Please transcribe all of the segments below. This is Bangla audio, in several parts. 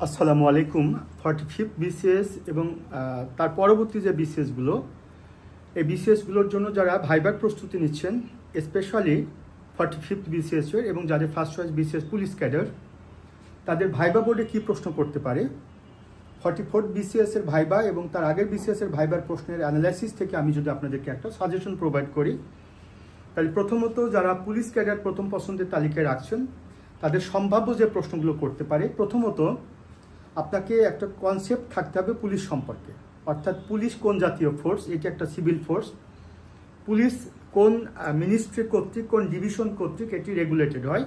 আসসালামু আলাইকুম। 45th বিসিএস এবং তার পরবর্তী যে বিসিএসগুলো, এই বিসিএসগুলোর জন্য যারা ভাইবার প্রস্তুতি নিচ্ছেন, স্পেশালি 45th বিসিএসের এবং যাদের first choice BCS police cadre, তাদের ভাইবা বোর্ডে কী প্রশ্ন করতে পারে, 44th বিসিএসের ভাইবা এবং তার আগের বিসিএসের ভাইবার প্রশ্নের অ্যানালাইসিস থেকে আমি যদি আপনাদেরকে একটা সাজেশন প্রোভাইড করি, তাহলে প্রথমত যারা পুলিশ ক্যাডার প্রথম পছন্দের তালিকায় রাখছেন, তাদের সম্ভাব্য যে প্রশ্নগুলো করতে পারে, প্রথমত আপনাকে একটা কনসেপ্ট থাকতে হবে পুলিশ সম্পর্কে। অর্থাৎ পুলিশ কোন জাতীয় ফোর্স, এটি একটা সিভিল ফোর্স। পুলিশ কোন মিনিস্ট্রি কর্তৃক, কোন ডিভিশন কর্তৃক এটি রেগুলেটেড হয়।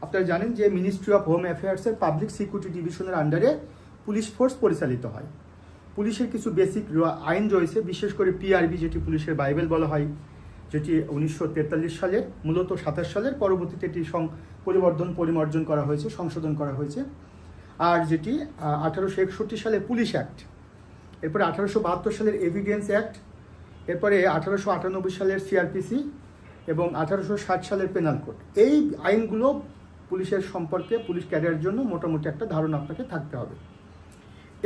আপনারা জানেন যে মিনিস্ট্রি অফ হোম অ্যাফেয়ার্সের পাবলিক সিকিউরিটি ডিভিশনের আন্ডারে পুলিশ ফোর্স পরিচালিত হয়। পুলিশের কিছু বেসিক আইন রয়েছে, বিশেষ করে পিআরবি, যেটি পুলিশের বাইবেল বলা হয়, যেটি 1943 সালে, মূলত 27 সালের পরবর্তীতে এটি পরিমার্জন করা হয়েছে, সংশোধন করা হয়েছে। আর যেটি 1861 সালে পুলিশ অ্যাক্ট, এরপরে 1872 সালের এভিডেন্স অ্যাক্ট, এরপরে 1898 সালের সিআরপিসি এবং 1860 সালের পেনাল কোড। এই আইনগুলো পুলিশের সম্পর্কে পুলিশ ক্যাডারের জন্য মোটামুটি একটা ধারণা আপনাকে থাকতে হবে।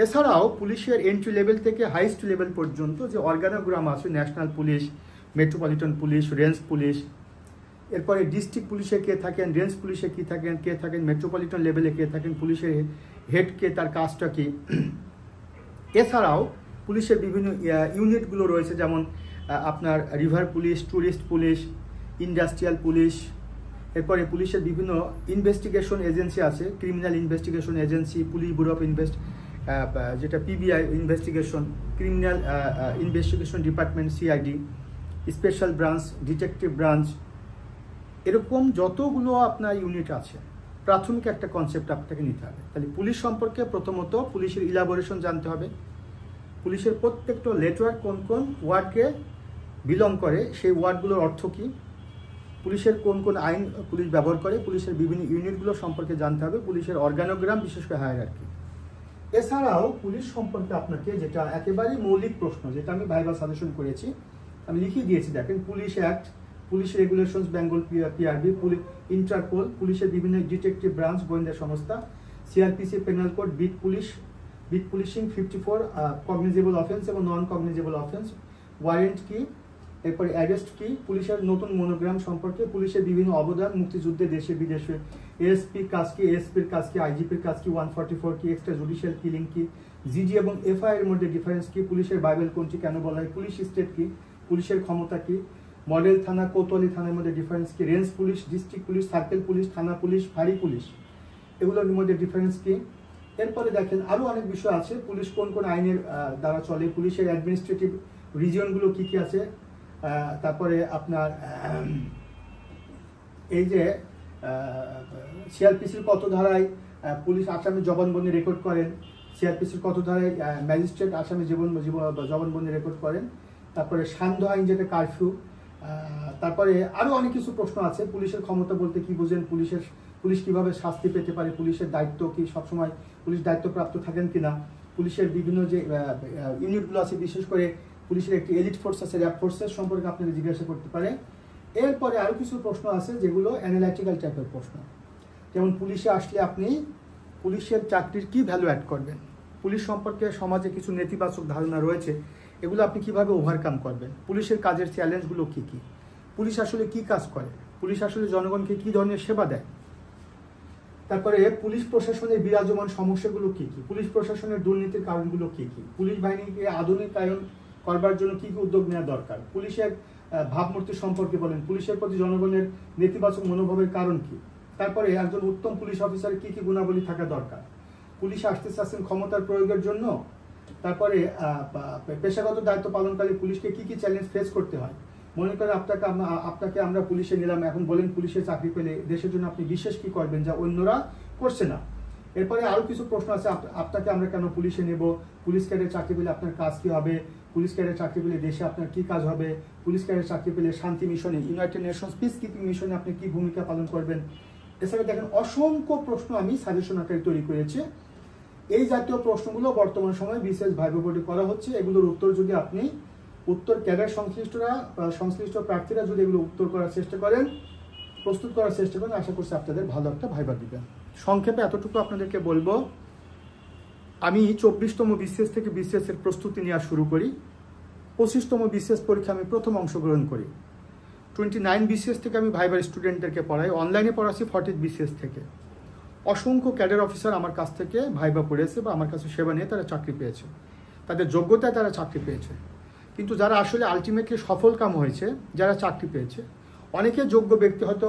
এছাড়াও পুলিশের এন্ট্রি লেভেল থেকে হাইস্ট লেভেল পর্যন্ত যে অর্গানোগ্রাম আছে, national police, metropolitan police, range police, এরপরে ডিস্ট্রিক্ট পুলিশে কে থাকেন, রেঞ্জ পুলিশে কে থাকেন, মেট্রোপলিটন লেভেলে কে থাকেন, পুলিশের হেড কে, তার কাজটা কি। এছাড়াও পুলিশের বিভিন্ন ইউনিটগুলো রয়েছে, যেমন আপনার river police, tourist police, industrial police. এরপরে পুলিশের বিভিন্ন ইনভেস্টিগেশন এজেন্সি আছে, criminal investigation agency, police bureau of যেটা PBI investigation, criminal investigation department CID, special branch, detective branch, এরকম যতগুলো আপনার ইউনিট আছে, প্রাথমিক একটা কনসেপ্ট আপনাকে নিতে হবে। তাহলে পুলিশ সম্পর্কে প্রথমত পুলিশের ইলাবোরেশন জানতে হবে, পুলিশের প্রত্যেকটা নেটওয়ার্ক কোন কোন ওয়ার্ডকে বিলং করে, সেই ওয়ার্ডগুলোর অর্থ কী, পুলিশের কোন কোন আইন পুলিশ ব্যবহার করে, পুলিশের বিভিন্ন ইউনিটগুলো সম্পর্কে জানতে হবে, পুলিশের অর্গানোগ্রাম, বিশেষ করে হায়ারার্কি। এছাড়াও পুলিশ সম্পর্কে আপনাকে যেটা একেবারেই মৌলিক প্রশ্ন, যেটা আমি ভাইবা সাজেশন করেছি, আমি লিখিয়ে দিয়েছি, দেখেন, police act, police regulations, Bengal PRB, Interpol, পুলিশের বিভিন্ন ডিটেকটিভ ব্রাঞ্চ, গোয়েন্দা সংস্থা, CrPC, penal code, bit policing 54, cognizable offence এবং নন কগনিজেবল অফেন্স, ওয়ারেন্ট কি, এরপরে অ্যারেস্ট কি, পুলিশের নতুন মনোগ্রাম সম্পর্কে, পুলিশের বিভিন্ন অবদান মুক্তিযুদ্ধে দেশে বিদেশে, এএসপির কাজ কি, এএসপির কাজ কি, আইজিপির কাজ কি, 144 কি, এক্সট্রা জুডিশিয়াল কিলিং কি, জিডি এবং এফআইআর এর মধ্যে ডিফারেন্স কি, পুলিশের বাইবেল কোনটি কেন বলা হয়, পুলিশ স্টেট কি, পুলিশের ক্ষমতা কি, মডেল থানা, কোতোয়ালি থানার মধ্যে ডিফারেন্স কি, range police, district police, circle police, থানা পুলিশ, ফাঁড়ি পুলিশ, এগুলোর মধ্যে ডিফারেন্স কি। এরপরে দেখেন আরও অনেক বিষয় আছে, পুলিশ কোন কোন আইনের দ্বারা চলে, পুলিশের অ্যাডমিনিস্ট্রেটিভ রিজিয়নগুলো কী কী আছে, তারপরে আপনার এই যে সিআরপিসির কত ধারায় পুলিশ আসামি জবানবন্দি রেকর্ড করেন, সিআরপিসির কত ধারায় ম্যাজিস্ট্রেট আসামি জবানবন্দি রেকর্ড করেন, তারপরে সান্ধ্য আইন যেটা কারফিউ, তারপরে আরও অনেক কিছু প্রশ্ন আছে। পুলিশের ক্ষমতা বলতে কি বুঝেন, পুলিশ কিভাবে শাস্তি পেতে পারে, পুলিশের দায়িত্ব কি, সবসময় পুলিশ দায়িত্বপ্রাপ্ত থাকেন কিনা, পুলিশের বিভিন্ন যে ইউনিটগুলো আছে, বিশেষ করে পুলিশের একটি এলিট ফোর্স আছে, র্যাব ফোর্সের সম্পর্কে আপনাকে জিজ্ঞাসা করতে পারে। এরপরে আরও কিছু প্রশ্ন আছে যেগুলো অ্যানালাইটিক্যাল টাইপের প্রশ্ন, যেমন পুলিশে আসলে আপনি পুলিশের চাকরির কি ভ্যালু অ্যাড করবেন, পুলিশ সম্পর্কে সমাজে কিছু নেতিবাচক ধারণা রয়েছে, এগুলো আপনি কিভাবে ওভারকাম করবেন, পুলিশের কাজের চ্যালেঞ্জগুলো কি কি, পুলিশ আসলে কি কাজ করে, পুলিশ আসলে জনগণকে কি ধরনের সেবা দেয়, তারপরে পুলিশ প্রশাসনের বিরাজমান সমস্যাগুলো কি কি, পুলিশ প্রশাসনের দুর্নীতির কারণগুলো কি কি, পুলিশ বাহিনীকে আধুনিকায়ন করবার জন্য কি কি উদ্যোগ নেওয়া দরকার, পুলিশের ভাবমূর্তি সম্পর্কে বলেন, পুলিশের প্রতি জনগণের নেতিবাচক মনোভাবের কারণ কি, তারপরে একজন উত্তম পুলিশ অফিসারের কি কি গুণাবলী থাকা দরকার, পুলিশ আসতে চাচ্ছেন ক্ষমতার প্রয়োগের জন্য, তারপরে পেশাগত দায়িত্ব পালনকারী পুলিশকে কি কি চ্যালেঞ্জ ফেস করতে হয়। মনে করেন আপনাকে আমরা পুলিশে নিলাম, এখন বলেন পুলিশে চাকরি পেলে দেশের জন্য আপনি বিশেষ কি করবেন যা অন্যরা করছে না। এরপরে আরও কিছু প্রশ্ন আছে, আপনাকে আমরা কেন পুলিশে নেব, পুলিশ ক্যাডারে চাকরি পেলে আপনার কাজ কি হবে, পুলিশ ক্যাডারে চাকরি পেলে দেশে আপনার কি কাজ হবে, পুলিশ ক্যাডারে চাকরি পেলে শান্তি মিশনে, ইউনাইটেড নেশনস পিস কিপিং মিশনে আপনি কি ভূমিকা পালন করবেন। এছাড়া দেখেন অসংখ্য প্রশ্ন আমি সাজেশন আকারে তৈরি করেছি। এই জাতীয় প্রশ্নগুলো বর্তমান সময়ে বিশেষ ভাইবা বোর্ডে করা হচ্ছে। এগুলোর উত্তর যদি আপনি ক্যাডার সংশ্লিষ্ট প্রার্থীরা যদি এগুলো উত্তর করার চেষ্টা করেন, প্রস্তুত করার চেষ্টা করেন, আশা করছি আপনাদের ভালো একটা ভাইবা দিবেন। সংক্ষেপে এতটুকু আপনাদেরকে বলবো, আমি 24তম বিসিএস থেকে বিসিএস এর প্রস্তুতি নেওয়া শুরু করি। 25তম বিসিএস পরীক্ষা আমি প্রথম অংশগ্রহণ করি। 29 বিসিএস থেকে আমি ভাইবার স্টুডেন্টদেরকে পড়াই, অনলাইনে পড়াচ্ছি 40 বিসিএস থেকে। অসংখ্য ক্যাডার অফিসার আমার কাছ থেকে ভাইবা পড়েছে বা আমার কাছে সেবা নিয়ে তারা চাকরি পেয়েছে, তাদের যোগ্যতায় তারা চাকরি পেয়েছে। কিন্তু যারা আসলে আলটিমেটলি সফল কাম হয়েছে, যারা চাকরি পেয়েছে, অনেকে যোগ্য ব্যক্তি হয়তো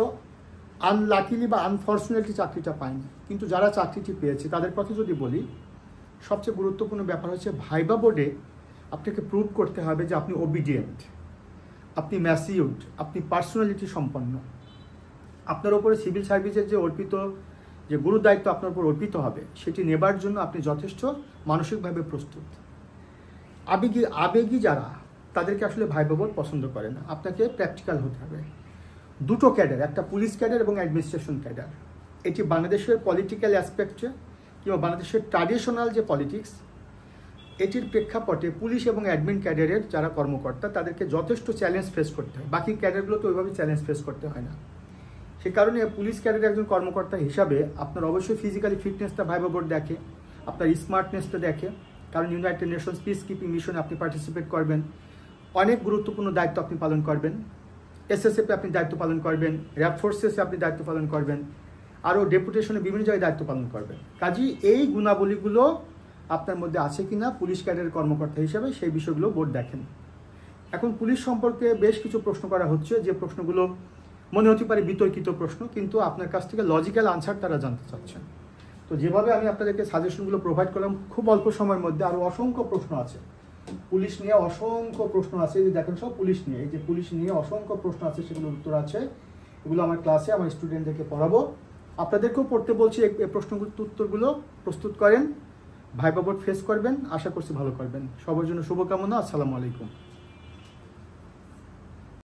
আনলাকিলি বা আনফর্চুনেটলি চাকরিটা পায়নি, কিন্তু যারা চাকরিটি পেয়েছে তাদের কথা যদি বলি, সবচেয়ে গুরুত্বপূর্ণ ব্যাপার হচ্ছে ভাইবা বোর্ডে আপনাকে প্রুভ করতে হবে যে আপনি ওবিডিয়েন্ট, আপনি ম্যাসিউড, আপনি পার্সোনালিটি সম্পন্ন। আপনার ওপরে সিভিল সার্ভিসের যে অর্পিত যে গুরু দায়িত্ব আপনার উপর অর্পিত হবে, সেটি নেবার জন্য আপনি যথেষ্ট মানসিকভাবে প্রস্তুত। আবেগী যারা, তাদেরকে আসলে ভাইবা বোর্ড পছন্দ করে না, আপনাকে প্র্যাকটিক্যাল হতে হবে। দুটো ক্যাডার, একটা পুলিশ ক্যাডার এবং অ্যাডমিনিস্ট্রেশন ক্যাডার, এটি বাংলাদেশের পলিটিক্যাল অ্যাসপেক্টে কিংবা বাংলাদেশের ট্র্যাডিশনাল যে পলিটিক্স, এটির প্রেক্ষাপটে পুলিশ এবং অ্যাডমিন ক্যাডারের যারা কর্মকর্তা, তাদেরকে যথেষ্ট চ্যালেঞ্জ ফেস করতে হয়। বাকি ক্যাডারগুলো তো ওইভাবে চ্যালেঞ্জ ফেস করতে হয় না। সে কারণে পুলিশ ক্যাডারের একজন কর্মকর্তা হিসাবে আপনার অবশ্যই ফিজিক্যালি ফিটনেসটা ভাইবা বোর্ড দেখে, আপনার স্মার্টনেসটা দেখে, কারণ ইউনাইটেড নেশনস পিস কিপিং মিশনে আপনি পার্টিসিপেট করবেন, অনেক গুরুত্বপূর্ণ দায়িত্ব আপনি পালন করবেন, এসএসএফে আপনি দায়িত্ব পালন করবেন, র্যাব ফোর্সেসে আপনি দায়িত্ব পালন করবেন, আরও ডেপুটেশনে বিভিন্ন জায়গায় দায়িত্ব পালন করবেন। কাজেই এই গুণাবলীগুলো আপনার মধ্যে আছে কিনা পুলিশ ক্যাডারের কর্মকর্তা হিসাবে, সেই বিষয়গুলো বোর্ড দেখেন। এখন পুলিশ সম্পর্কে বেশ কিছু প্রশ্ন করা হচ্ছে, যে প্রশ্নগুলো মনে হতে পারে বিতর্কিত প্রশ্ন, কিন্তু আপনার কাছ থেকে লজিক্যাল আনসার তারা জানতে চাচ্ছেন। তো যেভাবে আমি আপনাদেরকে সাজেশনগুলো প্রোভাইড করলাম, খুব অল্প সময়ের মধ্যে আরও অসংখ্য প্রশ্ন আছে পুলিশ নিয়ে, অসংখ্য প্রশ্ন আছে। যে দেখেন সব পুলিশ নিয়ে, এই যে পুলিশ নিয়ে অসংখ্য প্রশ্ন আছে, সেগুলোর উত্তর আছে। এগুলো আমার ক্লাসে আমার স্টুডেন্টদেরকে পড়াবো। আপনাদেরকেও পড়তে বলছি, এই প্রশ্নগুলো উত্তরগুলো প্রস্তুত করেন, ভাইবা বোর্ড ফেস করবেন, আশা করছি ভালো করবেন। সবার জন্য শুভকামনা। আসসালামু আলাইকুম।